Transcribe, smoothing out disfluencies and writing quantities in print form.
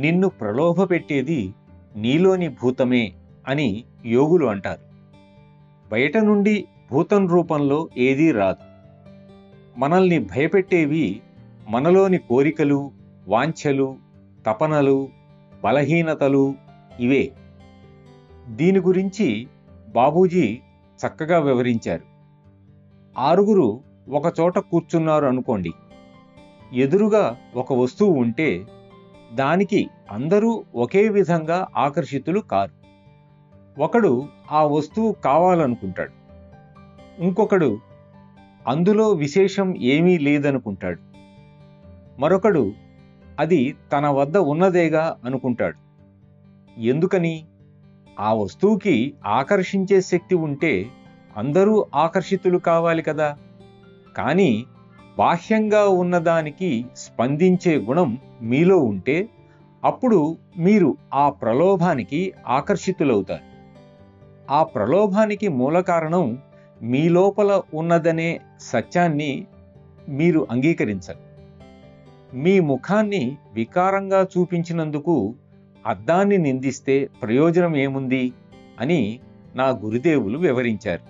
నిన్ను ప్రలోభపెట్టేది నీలోని భూతమే అని యోగులు అంటారు. బయట నుండి భూతం రూపంలో ఏదీ రాదు. మనల్ని భయపెట్టేవి మనలోని కోరికలు, వాంఛలు, తపనలు, బలహీనతలు ఇవే. దీని గురించి బాబూజీ చక్కగా వివరించారు. 6 ఒకచోట కూర్చున్నారు అనుకోండి. ఎదురుగా ఒక వస్తువు ఉంటే దానికి అందరూ ఒకే విధంగా ఆకర్షితులు కారు. ఒకడు ఆ వస్తువు కావాలనుకుంటాడు, ఇంకొకడు అందులో విశేషం ఏమీ లేదనుకుంటాడు, మరొకడు అది తన వద్ద ఉన్నదేగా అనుకుంటాడు. ఎందుకని? ఆ వస్తువుకి ఆకర్షించే శక్తి ఉంటే అందరూ ఆకర్షితులు కావాలి కదా. కానీ బాహ్యంగా ఉన్నదానికి స్పందించే గుణం మీలో ఉంటే అప్పుడు మీరు ఆ ప్రలోభానికి ఆకర్షితులవుతారు. ఆ ప్రలోభానికి మూల కారణం మీ లోపల ఉన్నదనే సత్యాన్ని మీరు అంగీకరించరు. మీ ముఖాన్ని వికారంగా చూపించినందుకు అద్దాన్ని నిందిస్తే ప్రయోజనం ఏముంది అని నా గురుదేవులు వివరించారు.